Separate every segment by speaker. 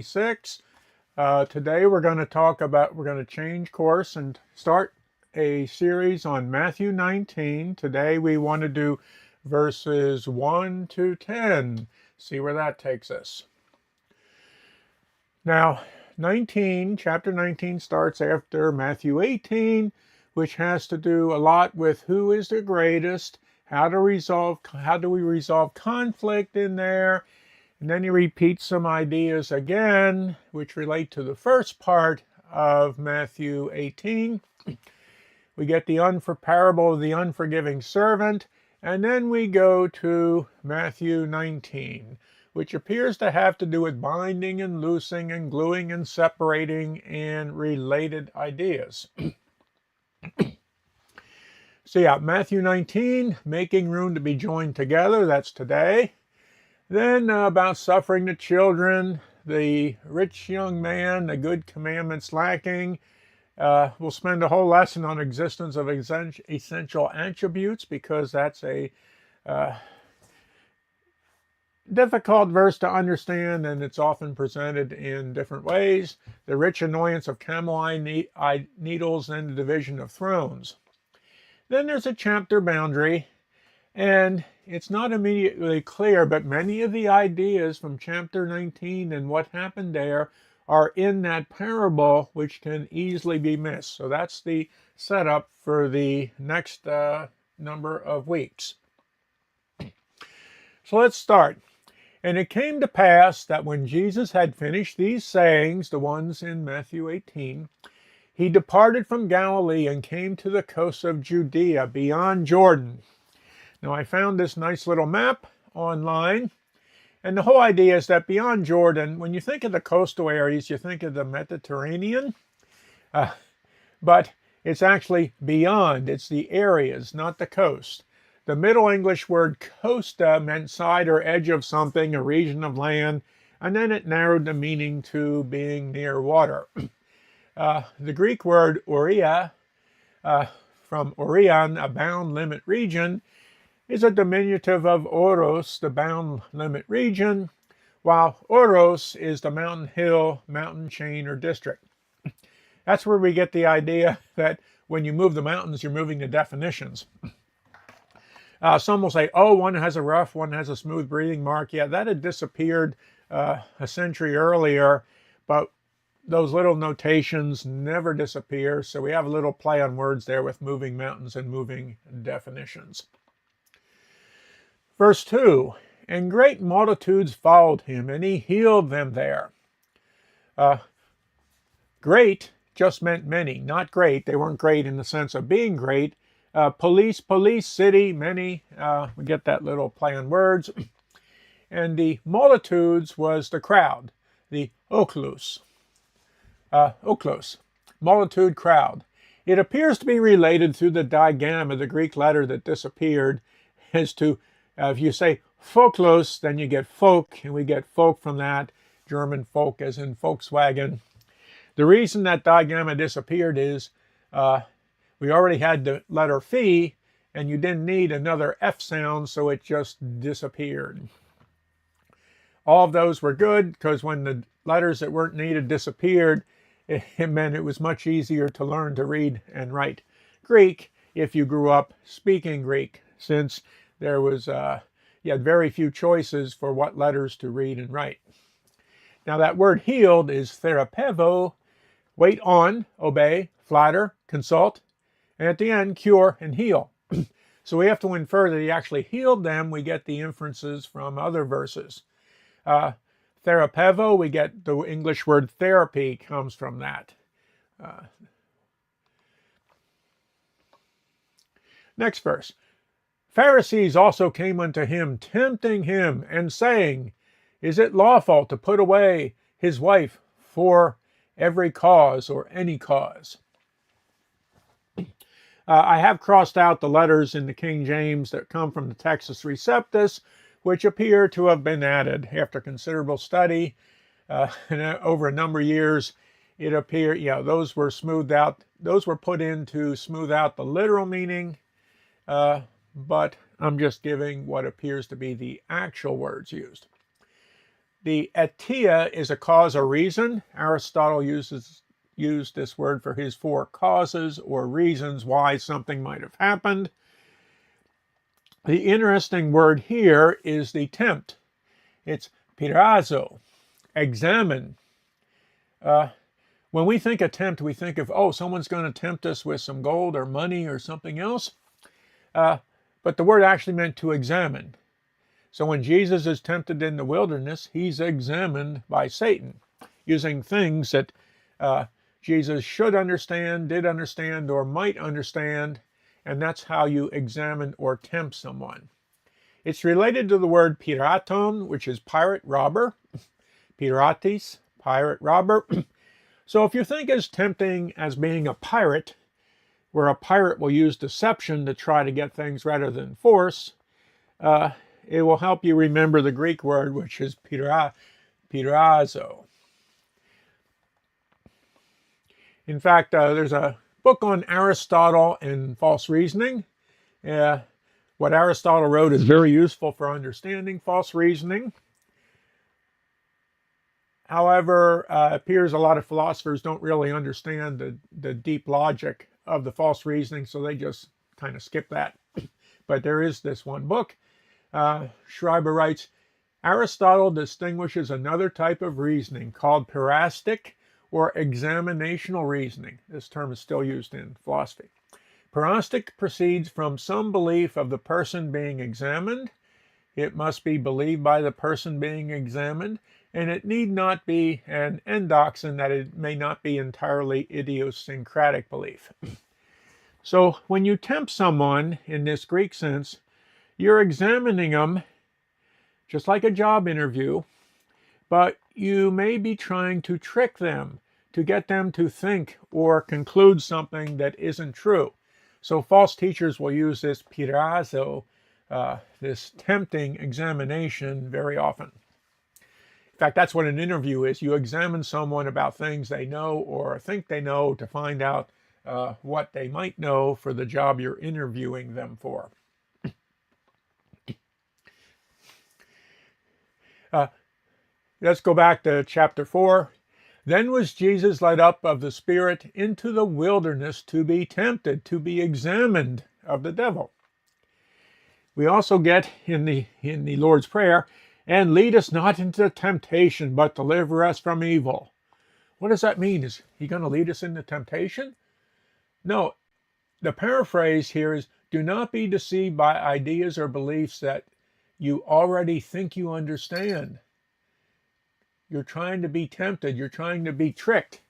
Speaker 1: 6. Today we're going to change course and start a series on Matthew 19. Today we want to do verses 1 to 10. See where that takes us. Now, chapter 19 starts after Matthew 18, which has to do a lot with who is the greatest, how do we resolve conflict in there. And then he repeats some ideas again, which relate to the first part of Matthew 18. We get the parable of the unforgiving servant, and then we go to Matthew 19, which appears to have to do with binding and loosing and gluing and separating and related ideas. So yeah, Matthew 19, making room to be joined together, that's today. Then about suffering the children, the rich young man, the good commandments lacking. We'll spend a whole lesson on existence of essential attributes because that's a difficult verse to understand, and it's often presented in different ways. The rich annoyance of camel eye needles and the division of thrones. Then there's a chapter boundary, and it's not immediately clear, but many of the ideas from chapter 19 and what happened there are in that parable, which can easily be missed. So that's the setup for the next number of weeks. So let's start. And it came to pass that when Jesus had finished these sayings, the ones in Matthew 18, he departed from Galilee and came to the coast of Judea beyond Jordan. Now, I found this nice little map online, and the whole idea is that beyond Jordan, when you think of the coastal areas, you think of the Mediterranean, but it's actually beyond. It's the areas, not the coast. The Middle English word costa meant side or edge of something, a region of land, and then it narrowed the meaning to being near water. The Greek word ouria, from Orion, a bound limit region, is a diminutive of Oros, the bound limit region, while Oros is the mountain hill, mountain chain, or district. That's where we get the idea that when you move the mountains, you're moving the definitions. Some will say, oh, one has a rough, one has a smooth breathing mark. Yeah, that had disappeared a century earlier, but those little notations never disappear, so we have a little play on words there with moving mountains and moving definitions. Verse 2, and great multitudes followed him, and he healed them there. Great just meant many, not great. They weren't great in the sense of being great. Police, city, many. We get that little play on words. And the multitudes was the crowd, the oklos. Multitude, crowd. It appears to be related through the digamma, the Greek letter that disappeared, as to if you say folklos, then you get folk, and we get folk from that, German folk as in Volkswagen. The reason that digamma disappeared is we already had the letter phi, and you didn't need another F sound, so it just disappeared. All of those were good, because when the letters that weren't needed disappeared, it meant it was much easier to learn to read and write Greek if you grew up speaking Greek, since there was you had very few choices for what letters to read and write. Now that word healed is therapevo, wait on, obey, flatter, consult, and at the end, cure and heal. So we have to infer that he actually healed them. We get the inferences from other verses. Therapevo, we get the English word therapy comes from that. Next verse. Pharisees also came unto him, tempting him, and saying, is it lawful to put away his wife for every cause or any cause? I have crossed out the letters in the King James that come from the Textus Receptus, which appear to have been added after considerable study. And over a number of years, it appeared, those were smoothed out. Those were put in to smooth out the literal meaning. But I'm just giving what appears to be the actual words used. The atia is a cause or reason. Aristotle used this word for his four causes or reasons why something might have happened. The interesting word here is the tempt. It's pirazo, examine. When we think of tempt, we think of, oh, someone's going to tempt us with some gold or money or something else. But the word actually meant to examine. So when Jesus is tempted in the wilderness, he's examined by Satan, using things that Jesus should understand, did understand, or might understand, and that's how you examine or tempt someone. It's related to the word piraton, which is pirate, robber. Piratis, pirate, robber. So if you think as tempting as being a pirate, where a pirate will use deception to try to get things rather than force, it will help you remember the Greek word, which is pirazo. In fact, there's a book on Aristotle and false reasoning. What Aristotle wrote is very useful for understanding false reasoning. However, it appears a lot of philosophers don't really understand the deep logic of the false reasoning, so they just kind of skip that. But there is this one book. Schreiber writes, Aristotle distinguishes another type of reasoning called parastic or examinational reasoning. This term is still used in philosophy. Parastic proceeds from some belief of the person being examined. It must be believed by the person being examined, and it need not be an endoxin that it may not be entirely idiosyncratic belief. So when you tempt someone in this Greek sense, you're examining them just like a job interview, but you may be trying to trick them to get them to think or conclude something that isn't true. So false teachers will use this pirazo, this tempting examination, very often. In fact, that's what an interview is. You examine someone about things they know or think they know to find out what they might know for the job you're interviewing them for. Let's go back to chapter 4. Then was Jesus led up of the Spirit into the wilderness to be tempted, to be examined of the devil. We also get in the Lord's Prayer, and lead us not into temptation, but deliver us from evil. What does that mean? Is he going to lead us into temptation? No. The paraphrase here is, do not be deceived by ideas or beliefs that you already think you understand. You're trying to be tempted. You're trying to be tricked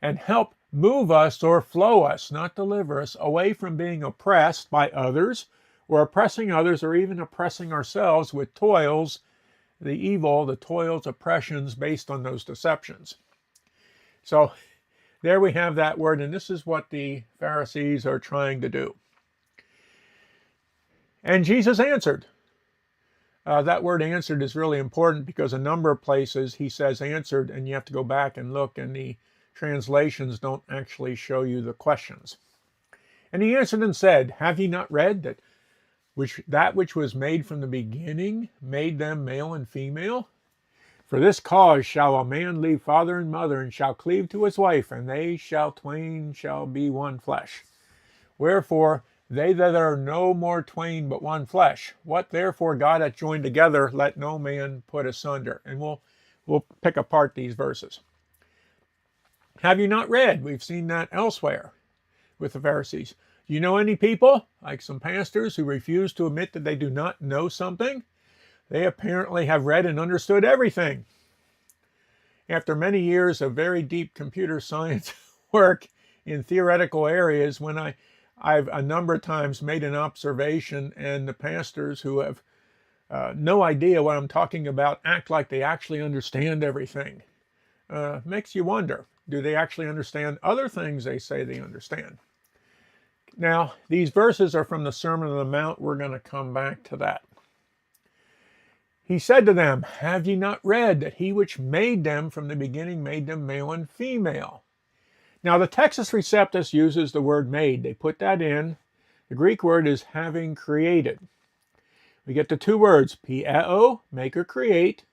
Speaker 1: and help move us or flow us, not deliver us, away from being oppressed by others or oppressing others or even oppressing ourselves with toils, the evil, the toils, oppressions based on those deceptions. So there we have that word, and this is what the Pharisees are trying to do. And Jesus answered. That word answered is really important because a number of places he says answered, and you have to go back and look, and the translations don't actually show you the questions. And he answered and said, have ye not read that which was made from the beginning made them male and female? For this cause shall a man leave father and mother, and shall cleave to his wife, and they twain shall be one flesh. Wherefore, they that are no more twain but one flesh. What therefore God hath joined together, let no man put asunder. And we'll pick apart these verses. Have you not read? We've seen that elsewhere with the Pharisees. Do you know any people, like some pastors, who refuse to admit that they do not know something? They apparently have read and understood everything. After many years of very deep computer science work in theoretical areas, when I've a number of times made an observation, and the pastors who have no idea what I'm talking about act like they actually understand everything. Makes you wonder, do they actually understand other things they say they understand? Now, these verses are from the Sermon on the Mount. We're going to come back to that. He said to them, have ye not read that he which made them from the beginning made them male and female? Now, the Textus Receptus uses the word made. They put that in. The Greek word is having created. We get the two words, pieo, make or create,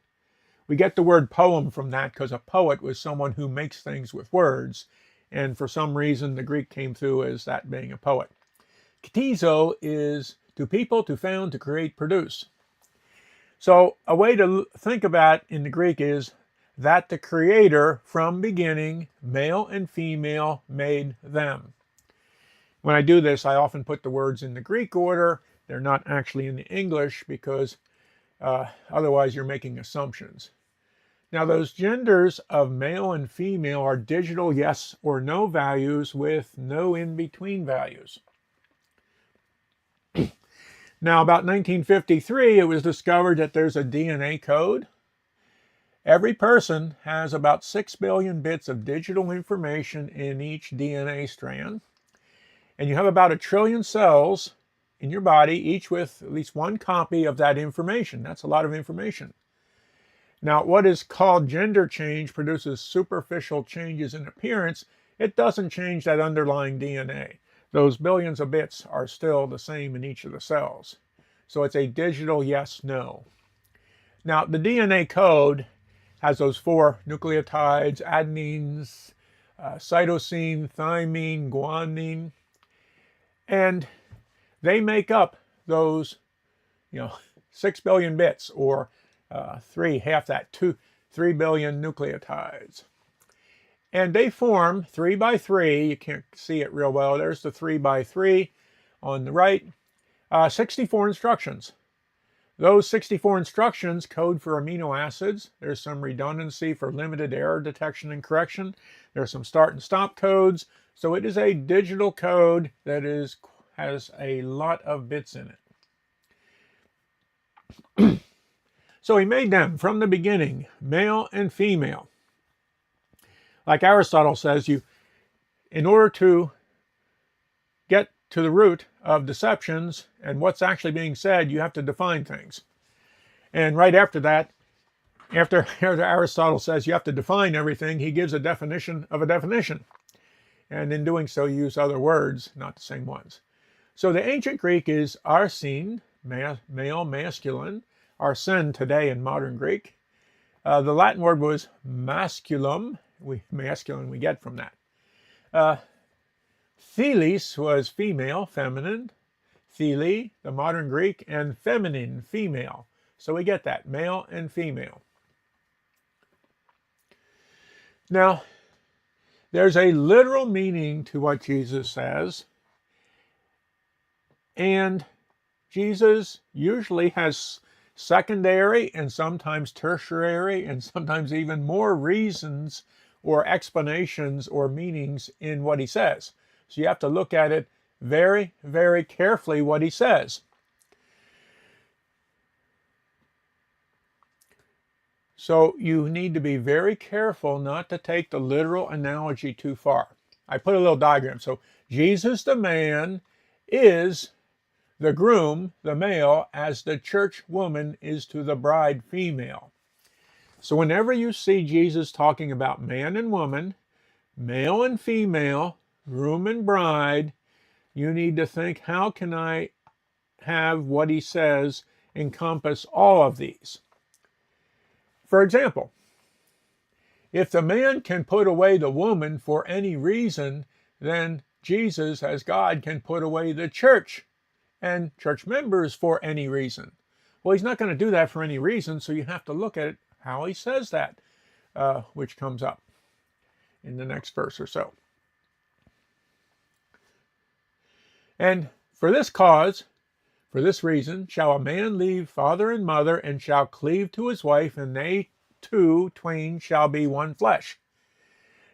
Speaker 1: We get the word poem from that because a poet was someone who makes things with words. And for some reason, the Greek came through as that being a poet. Ktizo is to people, to found, to create, produce. So a way to think about in the Greek is that the Creator from beginning, male and female, made them. When I do this, I often put the words in the Greek order. They're not actually in the English because otherwise you're making assumptions. Now those genders of male and female are digital yes or no values with no in-between values. Now about 1953, it was discovered that there's a DNA code. Every person has about 6 billion bits of digital information in each DNA strand. And you have about 1 trillion cells in your body, each with at least one copy of that information. That's a lot of information. Now, what is called gender change produces superficial changes in appearance. It doesn't change that underlying DNA. Those billions of bits are still the same in each of the cells. So it's a digital yes, no. Now, the DNA code has those 4 nucleotides, adenines, cytosine, thymine, guanine, and they make up those, 6 billion bits, or half that, 3 billion nucleotides. And they form 3 by 3, you can't see it real well, there's the 3 by 3 on the right, 64 instructions. Those 64 instructions code for amino acids. There's some redundancy for limited error detection and correction. There's some start and stop codes. So it is a digital code that has a lot of bits in it. So he made them from the beginning, male and female. Like Aristotle says, in order to get to the root of deceptions and what's actually being said, you have to define things. And right after that, after Aristotle says you have to define everything, he gives a definition of a definition. And in doing so, you use other words, not the same ones. So the ancient Greek is arsin, male, masculine. Arsen today in modern Greek. The Latin word was masculum. Masculine we get from that. Thelis was female, feminine. Theli, the modern Greek, and feminine, female. So we get that, male and female. Now, there's a literal meaning to what Jesus says. And Jesus usually has secondary and sometimes tertiary and sometimes even more reasons or explanations or meanings in what he says. So you have to look at it very, very carefully what he says. So you need to be very careful not to take the literal analogy too far. I put a little diagram. So Jesus the man is the groom, the male, as the church woman is to the bride, female. So whenever you see Jesus talking about man and woman, male and female, groom and bride, you need to think, how can I have what he says encompass all of these? For example, if the man can put away the woman for any reason, then Jesus, as God, can put away the church and church members for any reason. Well, he's not going to do that for any reason, so you have to look at how he says that, which comes up in the next verse or so. And for this cause, for this reason, shall a man leave father and mother, and shall cleave to his wife, and they two twain shall be one flesh.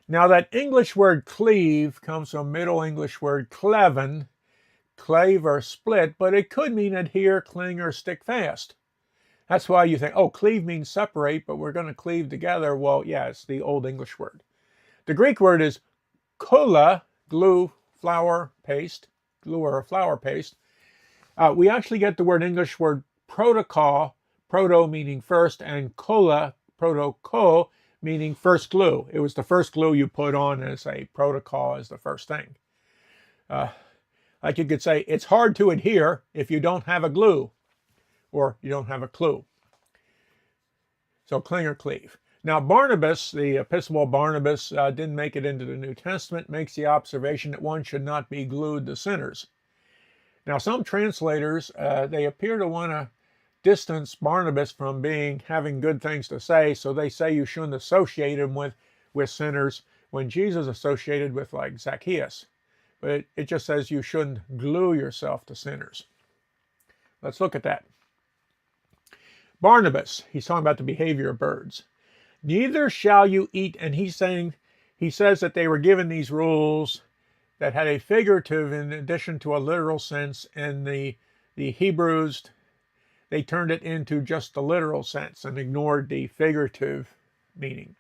Speaker 1: Now that English word cleave comes from Middle English word cleven, clave or split, but it could mean adhere, cling, or stick fast. That's why you think, oh, cleave means separate, but we're going to cleave together. Well, yeah, it's the Old English word. The Greek word is kola, glue, flour, paste, glue or flour paste. We actually get the word English word protocol, proto meaning first, and kola, proto-ko, meaning first glue. It was the first glue you put on as a protocol as the first thing. Like you could say, it's hard to adhere if you don't have a glue, or you don't have a clue. So cling or cleave. Now Barnabas, the Episcopal Barnabas, didn't make it into the New Testament, makes the observation that one should not be glued to sinners. Now some translators, they appear to want to distance Barnabas from having good things to say, so they say you shouldn't associate him with sinners when Jesus associated with like Zacchaeus. But it just says you shouldn't glue yourself to sinners. Let's look at that. Barnabas, he's talking about the behavior of birds. Neither shall you eat, and he says that they were given these rules that had a figurative in addition to a literal sense, and the Hebrews, they turned it into just the literal sense and ignored the figurative meaning.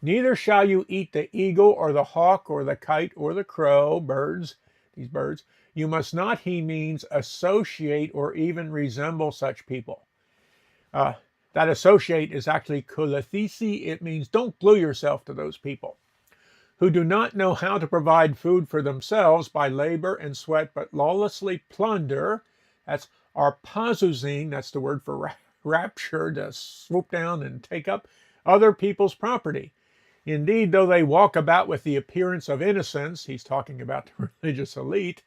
Speaker 1: Neither shall you eat the eagle or the hawk or the kite or the crow, birds, these birds. You must not, he means, associate or even resemble such people. That associate is actually kulathisi. It means don't glue yourself to those people who do not know how to provide food for themselves by labor and sweat, but lawlessly plunder. That's arpazuzing, that's the word for rapture, to swoop down and take up other people's property. Indeed, though they walk about with the appearance of innocence, he's talking about the religious elite,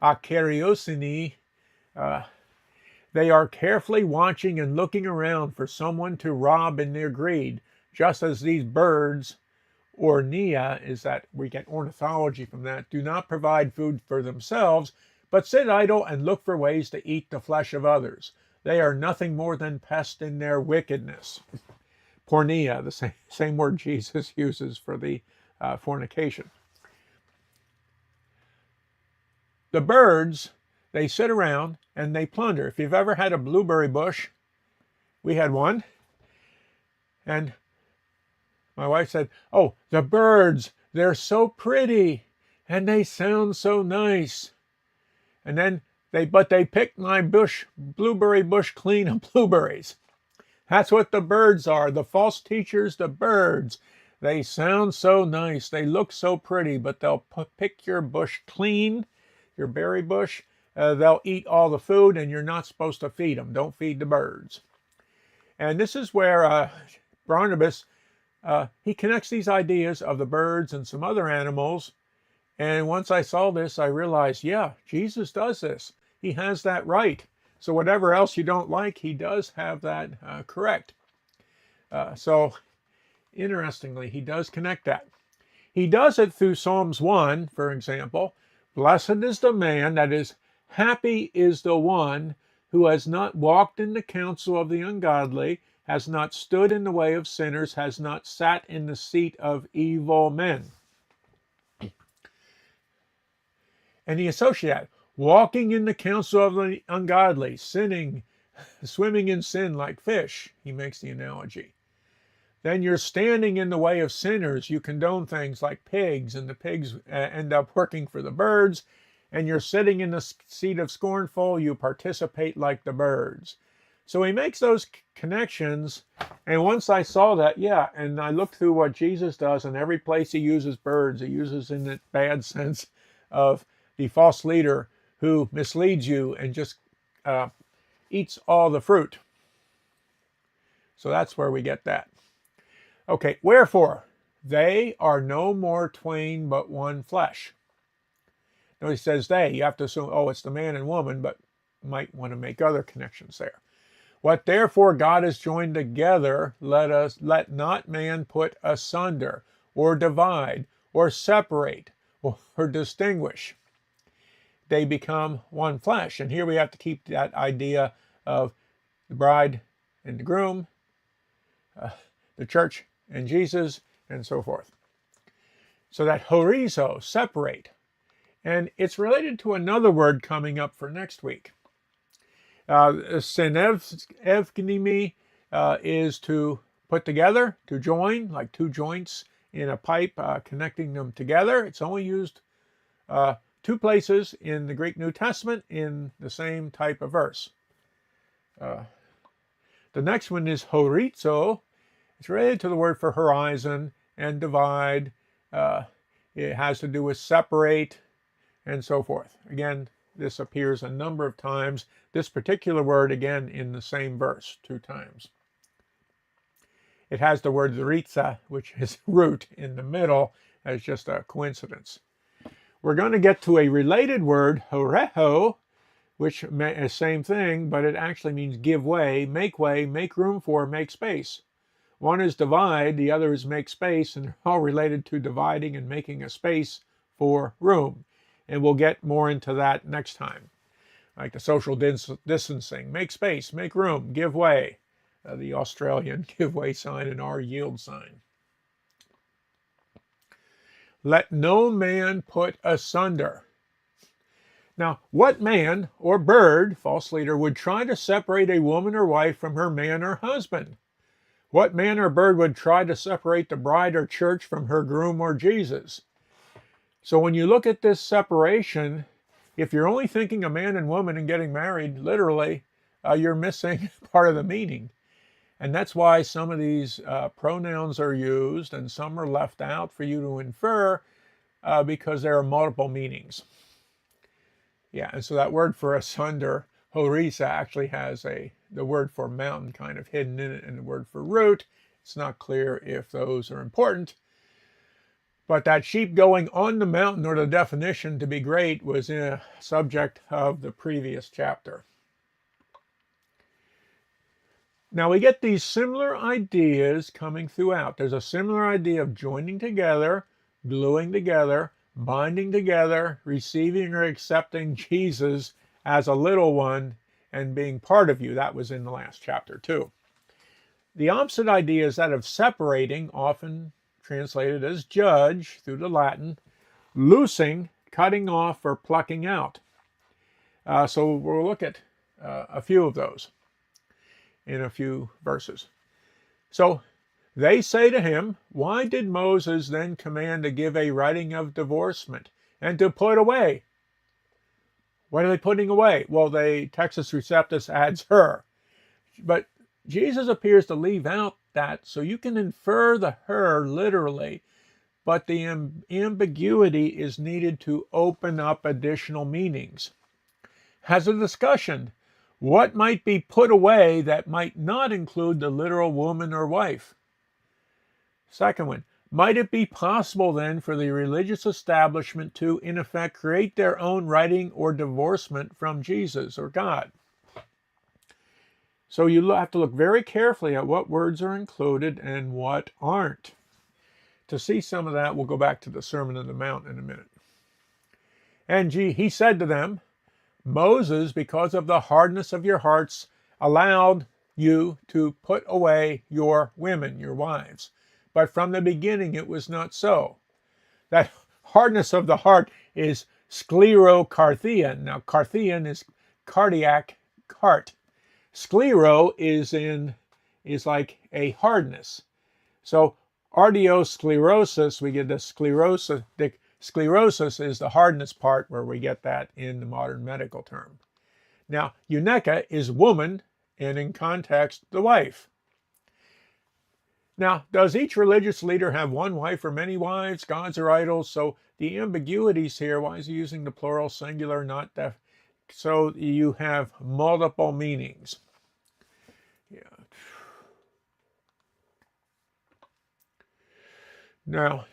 Speaker 1: akariosini, they are carefully watching and looking around for someone to rob in their greed, just as these birds, ornia, is that we get ornithology from that, do not provide food for themselves, but sit idle and look for ways to eat the flesh of others. They are nothing more than pests in their wickedness. Porneia, the same word Jesus uses for the fornication. The birds, they sit around and they plunder. If you've ever had a blueberry bush, we had one, and my wife said, "Oh, the birds, they're so pretty and they sound so nice." And then they picked my blueberry bush clean of blueberries. That's what the birds are, the false teachers, the birds. They sound so nice, they look so pretty, but they'll pick your bush clean, your berry bush. They'll eat all the food, and you're not supposed to feed them. Don't feed the birds. And this is where Barnabas, he connects these ideas of the birds and some other animals. And once I saw this, I realized, yeah, Jesus does this. He has that right. So whatever else you don't like, he does have that correct. So interestingly, he does connect that. He does it through Psalms 1, for example. Blessed is the man, that is, happy is the one who has not walked in the counsel of the ungodly, has not stood in the way of sinners, has not sat in the seat of evil men. And he associates walking in the counsel of the ungodly, sinning, swimming in sin like fish, he makes the analogy. Then you're standing in the way of sinners. You condone things like pigs, and the pigs end up working for the birds. And you're sitting in the seat of scornful. You participate like the birds. So he makes those connections. And once I saw that, yeah, and I looked through what Jesus does, and every place he uses birds, he uses in the bad sense of the false leader who misleads you and just eats all the fruit. So that's where we get that. Okay, wherefore, they are no more twain but one flesh. Now he says they, you have to assume, oh, it's the man and woman, but might want to make other connections there. What therefore God has joined together, let not man put asunder, or divide, or separate, or distinguish. They become one flesh. And here we have to keep that idea of the bride and the groom, the church and Jesus, and so forth. So that horizo, separate. And it's related to another word coming up for next week. Senevgnimi is to put together, to join, like two joints in a pipe, connecting them together. It's only used two places in the Greek New Testament in the same type of verse. The next one is horizo. It's related to the word for horizon and divide. It has to do with separate and so forth. Again, this appears a number of times. This particular word, again, in the same verse, 2 times. it has the word ritza, which is root, in the middle, as just a coincidence. We're going to get to a related word, horeho, which is same thing, but it actually means give way, make room for, make space. One is divide, the other is make space, and they're all related to dividing and making a space for room. And we'll get more into that next time. Like the social distancing, make space, make room, give way. The Australian give way sign and our yield sign. Let no man put asunder. Now, what man or bird, false leader, would try to separate a woman or wife from her man or husband? What man or bird would try to separate the bride or church from her groom or Jesus? So when you look at this separation, if you're only thinking a man and woman and getting married, literally, you're missing part of the meaning. And that's why some of these pronouns are used and some are left out for you to infer because there are multiple meanings. Yeah, and so that word for asunder, horisa, actually has the word for mountain kind of hidden in it, and the word for root. It's not clear if those are important. But that sheep going on the mountain, or the definition to be great, was in a subject of the previous chapter. Now we get these similar ideas coming throughout. There's a similar idea of joining together, gluing together, binding together, receiving or accepting Jesus as a little one and being part of you. That was in the last chapter too. The opposite idea is that of separating, often translated as judge through the Latin, loosing, cutting off, or plucking out. So we'll look at a few of those in a few verses. So they say to him, why did Moses then command to give a writing of divorcement and to put away? What are they putting away? Well, Textus Receptus adds her. But Jesus appears to leave out that, so you can infer the her literally, but the ambiguity is needed to open up additional meanings. Has a discussion. What might be put away that might not include the literal woman or wife? Second one, might it be possible then for the religious establishment to, in effect, create their own writing or divorcement from Jesus or God? So you have to look very carefully at what words are included and what aren't. To see some of that, we'll go back to the Sermon on the Mount in a minute. And he said to them, Moses, because of the hardness of your hearts, allowed you to put away your women, your wives. But from the beginning it was not so. That hardness of the heart is sclerocarthean. Now, carthean is cardiac heart. Sclero is like a hardness. So arteriosclerosis, we get the sclerosis. The sclerosis is the hardness part, where we get that in the modern medical term. Now, euneca is woman, and in context, the wife. Now, does each religious leader have one wife or many wives, gods or idols? So the ambiguities here, why is he using the plural singular, not def? So you have multiple meanings. Yeah. Now,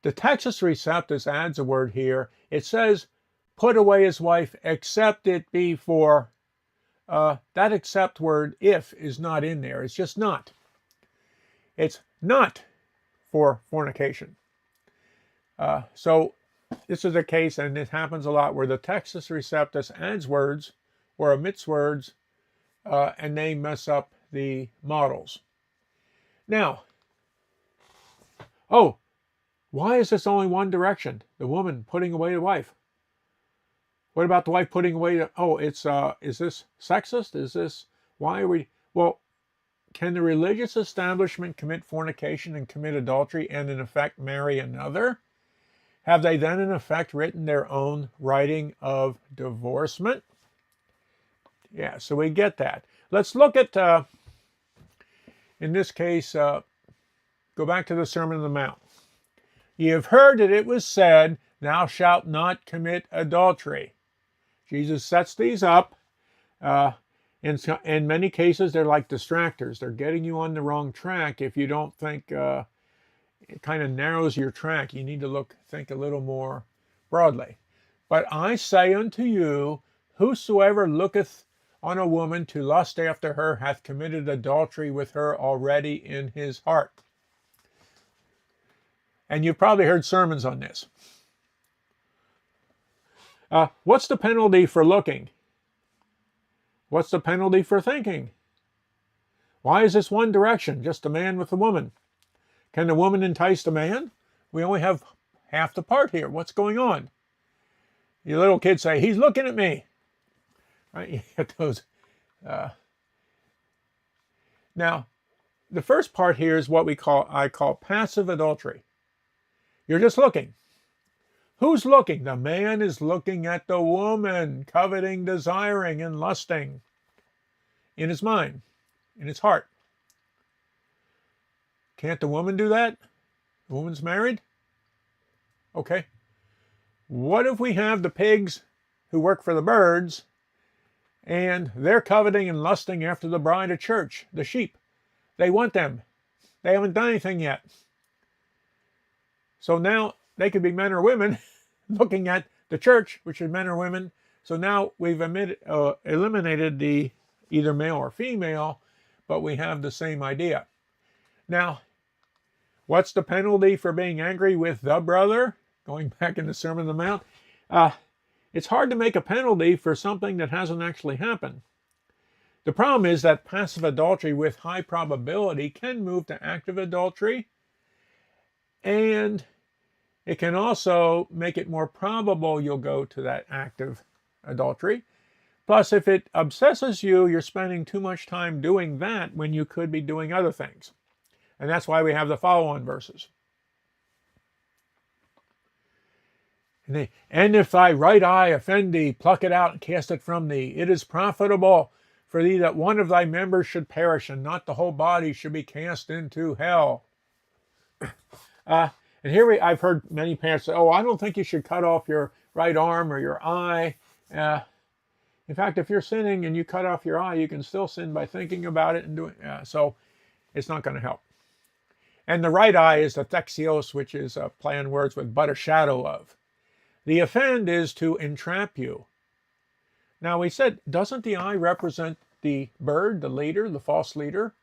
Speaker 1: the Textus Receptus adds a word here. It says, put away his wife, except it be for, that except word, if, is not in there. It's just not. It's not for fornication. So this is a case, and it happens a lot, where the Textus Receptus adds words or omits words, and they mess up the models. Now, why is this only one direction? The woman putting away the wife. What about the wife putting away the, is this sexist? Is this, why are we, well, can the religious establishment commit fornication and commit adultery and in effect marry another? Have they then in effect written their own writing of divorcement? Yeah, so we get that. Let's look at, in this case, go back to the Sermon on the Mount. Ye have heard that it was said, thou shalt not commit adultery. Jesus sets these up. In In many cases, they're like distractors. They're getting you on the wrong track if you don't think it kind of narrows your track. You need to think a little more broadly. But I say unto you, whosoever looketh on a woman to lust after her hath committed adultery with her already in his heart. And you've probably heard sermons on this. What's the penalty for looking? What's the penalty for thinking? Why is this one direction, just a man with a woman? Can the woman entice the man? We only have half the part here. What's going on? Your little kids say, he's looking at me. Right? You get those. Now, the first part here is what I call passive adultery. You're just looking. Who's looking? The man is looking at the woman, coveting, desiring, and lusting in his mind, in his heart. Can't the woman do that? The woman's married? Okay. What if we have the pigs who work for the birds, and they're coveting and lusting after the bride of church, the sheep? They want them. They haven't done anything yet. So now they could be men or women looking at the church, which is men or women. So now we've eliminated the either male or female, but we have the same idea. Now, what's the penalty for being angry with the brother? Going back in the Sermon on the Mount. It's hard to make a penalty for something that hasn't actually happened. The problem is that passive adultery with high probability can move to active adultery, and it can also make it more probable you'll go to that active adultery. Plus, if it obsesses you, you're spending too much time doing that when you could be doing other things. And that's why we have the follow-on verses. And if thy right eye offend thee, pluck it out and cast it from thee. It is profitable for thee that one of thy members should perish, and not the whole body should be cast into hell. And here I've heard many parents say, oh, I don't think you should cut off your right arm or your eye. In fact, if you're sinning and you cut off your eye, you can still sin by thinking about it and doing it. So it's not going to help. And the right eye is the thexios, which is a play on words with but a shadow of. The offend is to entrap you. Now we said, doesn't the eye represent the bird, the leader, the false leader?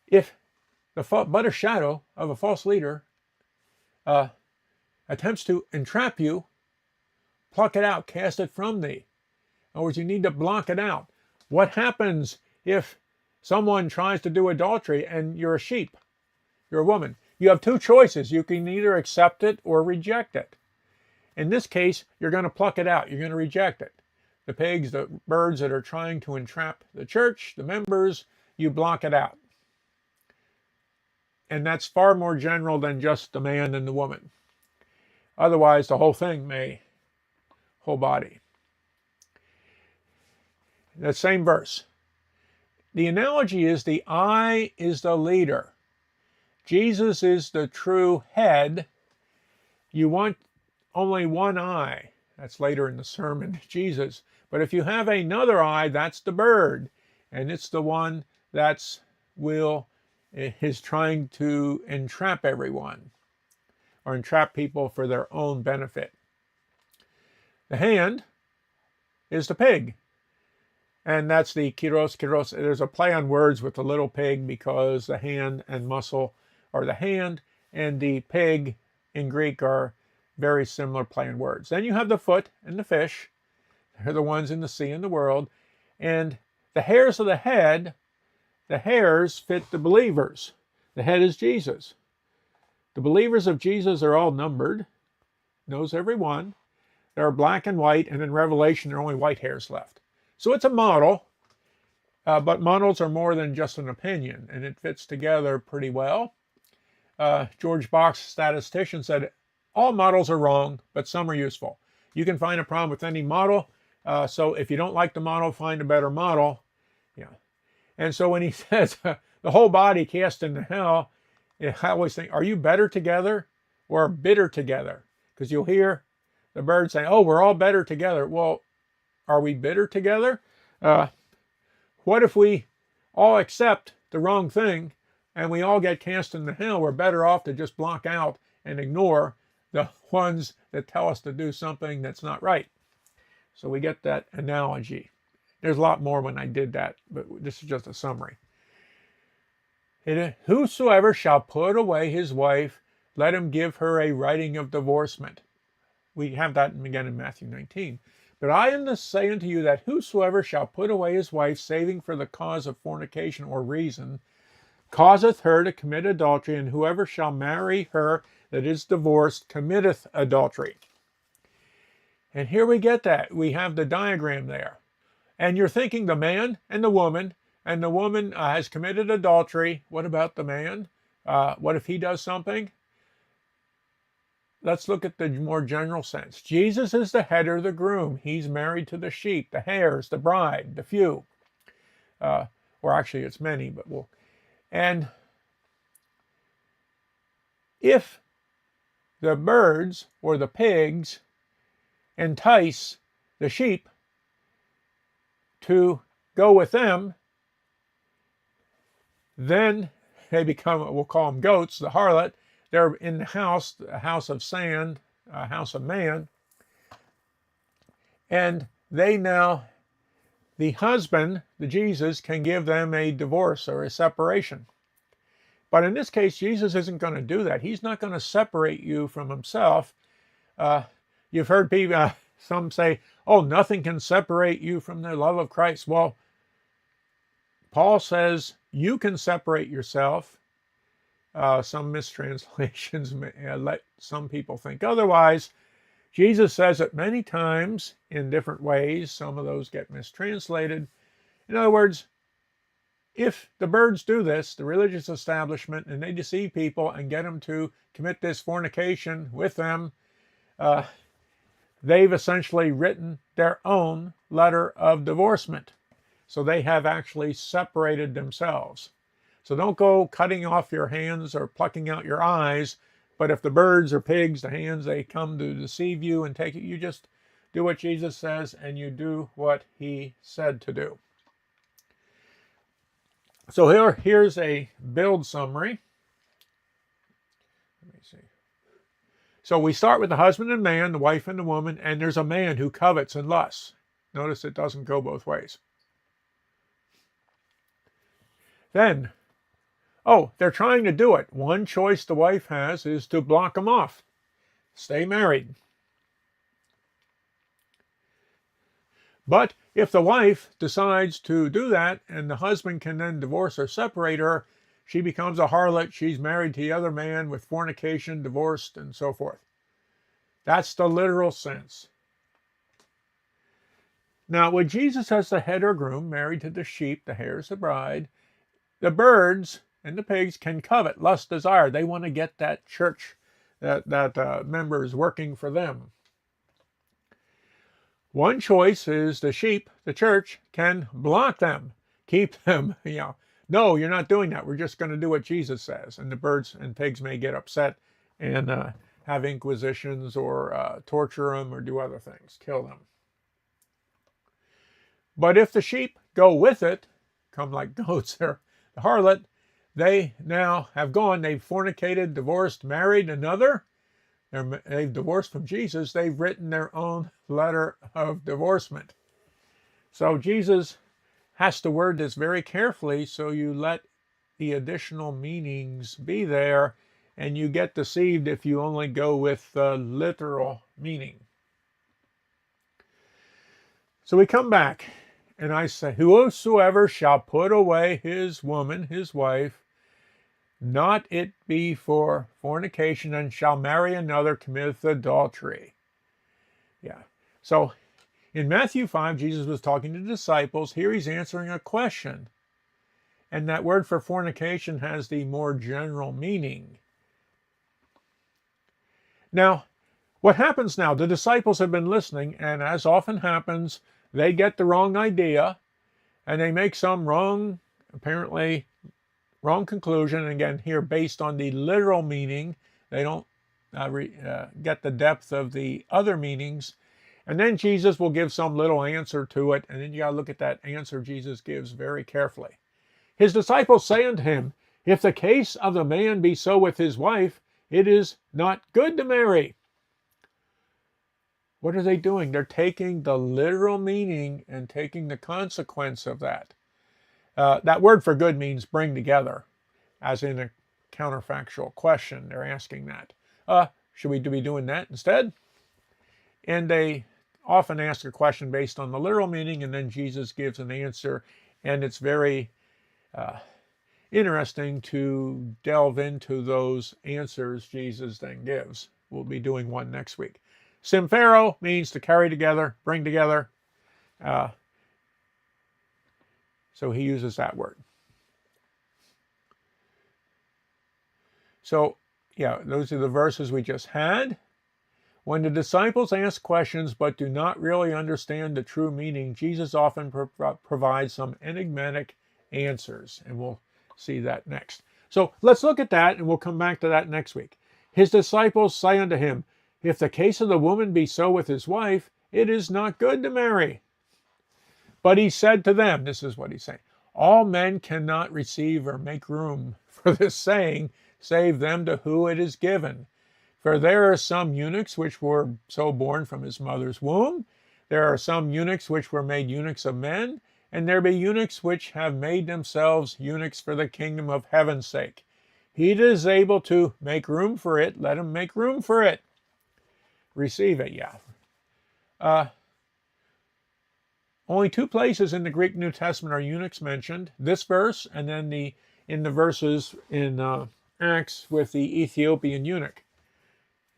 Speaker 1: If but a shadow of a false leader attempts to entrap you, pluck it out, cast it from thee. In other words, you need to block it out. What happens if someone tries to do adultery and you're a sheep, you're a woman? You have two choices. You can either accept it or reject it. In this case, you're going to pluck it out. You're going to reject it. The pigs, the birds that are trying to entrap the church, the members, you block it out. And that's far more general than just the man and the woman. Otherwise, the whole thing whole body. The same verse. The analogy is the eye is the leader. Jesus is the true head. You want only one eye. That's later in the sermon, Jesus. But if you have another eye, that's the bird. And it's the one is trying to entrap everyone or entrap people for their own benefit. The hand is the pig. And that's the kyros. There's a play on words with the little pig because the hand and muscle are the hand, and the pig in Greek are very similar play on words. Then you have the foot and the fish. They're the ones in the sea and the world. And the hairs of the head, the hairs fit the believers. The head is Jesus. The believers of Jesus are all numbered. Knows every one. They're black and white, and in Revelation there are only white hairs left. So it's a model, but models are more than just an opinion, and it fits together pretty well. George Box, statistician, said, all models are wrong, but some are useful. You can find a problem with any model, so if you don't like the model, find a better model. Yeah. And so when he says the whole body cast into hell, I always think, are you better together or bitter together? Because you'll hear the bird saying, oh, we're all better together. Well, are we bitter together? Uh, what if we all accept the wrong thing and we all get cast into hell? We're better off to just block out and ignore the ones that tell us to do something that's not right. So we get that analogy. There's a lot more when I did that, but this is just a summary. Whosoever shall put away his wife, let him give her a writing of divorcement. We have that again in Matthew 19. But I am to say unto you that whosoever shall put away his wife, saving for the cause of fornication or reason, causeth her to commit adultery, and whoever shall marry her that is divorced committeth adultery. And here we get that. We have the diagram there. And you're thinking the man and the woman has committed adultery. What about the man? What if he does something? Let's look at the more general sense. Jesus is the head or the groom. He's married to the sheep, the hares, the bride, the few. Or actually it's many, but we'll. And if the birds or the pigs entice the sheep to go with them, then they become, we'll call them goats, the harlot. They're in the house, a house of sand, a house of man. And they now, the husband, the Jesus, can give them a divorce or a separation. But in this case, Jesus isn't going to do that. He's not going to separate you from himself. You've heard people, some say, oh, nothing can separate you from the love of Christ. Well, Paul says you can separate yourself. Some mistranslations let some people think otherwise. Jesus says it many times in different ways. Some of those get mistranslated. In other words, if the birds do this, the religious establishment, and they deceive people and get them to commit this fornication with them, they've essentially written their own letter of divorcement. So they have actually separated themselves. So don't go cutting off your hands or plucking out your eyes. But if the birds or pigs, the hands, they come to deceive you and take it, you just do what Jesus says and you do what he said to do. So here's a build summary. Let me see. So we start with the husband and man, the wife and the woman, and there's a man who covets and lusts. Notice it doesn't go both ways. Then, they're trying to do it. One choice the wife has is to block them off. Stay married. But if the wife decides to do that and the husband can then divorce or separate her, she becomes a harlot. She's married to the other man with fornication, divorced, and so forth. That's the literal sense. Now, with Jesus as the head or groom, married to the sheep, the hares, the bride, the birds and the pigs can covet, lust, desire. They want to get that church, that members working for them. One choice is the sheep, the church, can block them, keep them, no, you're not doing that. We're just going to do what Jesus says. And the birds and pigs may get upset and have inquisitions or torture them or do other things, kill them. But if the sheep go with it, come like goats, they're the harlot, they now have gone, they've fornicated, divorced, married another. They've divorced from Jesus. They've written their own letter of divorcement. So Jesus has to word this very carefully so you let the additional meanings be there and you get deceived if you only go with the literal meaning. So we come back and I say, whosoever shall put away his woman, his wife, not it be for fornication, and shall marry another, committeth adultery. Yeah. So in Matthew 5, Jesus was talking to the disciples. Here he's answering a question. And that word for fornication has the more general meaning. Now, what happens now? The disciples have been listening, and as often happens, they get the wrong idea, and they make some apparently wrong conclusion. And again, here based on the literal meaning, they don't get the depth of the other meanings. And then Jesus will give some little answer to it, and then you got to look at that answer Jesus gives very carefully. His disciples say unto him, If the case of the man be so with his wife, it is not good to marry. What are they doing? They're taking the literal meaning and taking the consequence of that. That word for good means bring together, as in a counterfactual question. They're asking that. Should we be doing that instead? And they often ask a question based on the literal meaning, and then Jesus gives an answer, and it's very interesting to delve into those answers Jesus then gives. We'll be doing one next week. Symphero means to carry together, bring together. So he uses that word. So, yeah, those are the verses we just had. When the disciples ask questions but do not really understand the true meaning, Jesus often provides some enigmatic answers, and we'll see that next. So let's look at that, and we'll come back to that next week. His disciples say unto him, If the case of the woman be so with his wife, it is not good to marry. But he said to them, this is what he's saying, All men cannot receive or make room for this saying, save them to who it is given. For there are some eunuchs which were so born from his mother's womb. There are some eunuchs which were made eunuchs of men. And there be eunuchs which have made themselves eunuchs for the kingdom of heaven's sake. He that is able to make room for it, let him make room for it. Receive it, yeah. Only two places in the Greek New Testament are eunuchs mentioned. This verse, and then in the verses in Acts with the Ethiopian eunuch.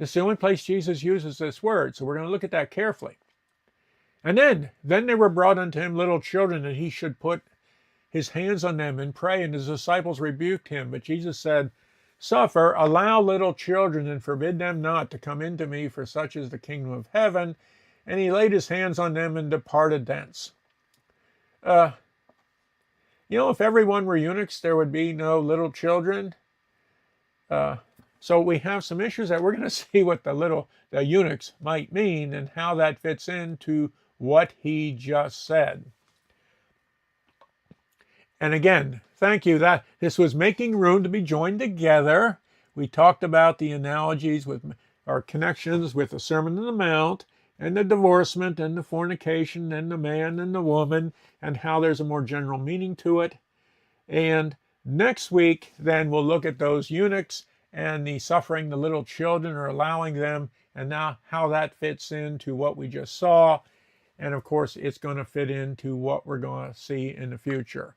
Speaker 1: It's the only place Jesus uses this word, so we're going to look at that carefully. And then they were brought unto him little children, and he should put his hands on them and pray, and his disciples rebuked him. But Jesus said, Suffer, allow little children, and forbid them not to come into me, for such is the kingdom of heaven. And he laid his hands on them and departed thence. If everyone were eunuchs, there would be no little children. So we have some issues that we're going to see what the eunuchs might mean and how that fits into what he just said. And again, thank you. That this was making room to be joined together. We talked about the analogies with our connections with the Sermon on the Mount and the divorcement and the fornication and the man and the woman and how there's a more general meaning to it. And next week, then we'll look at those eunuchs and the suffering the little children or allowing them, and now how that fits into what we just saw. And of course, it's going to fit into what we're going to see in the future.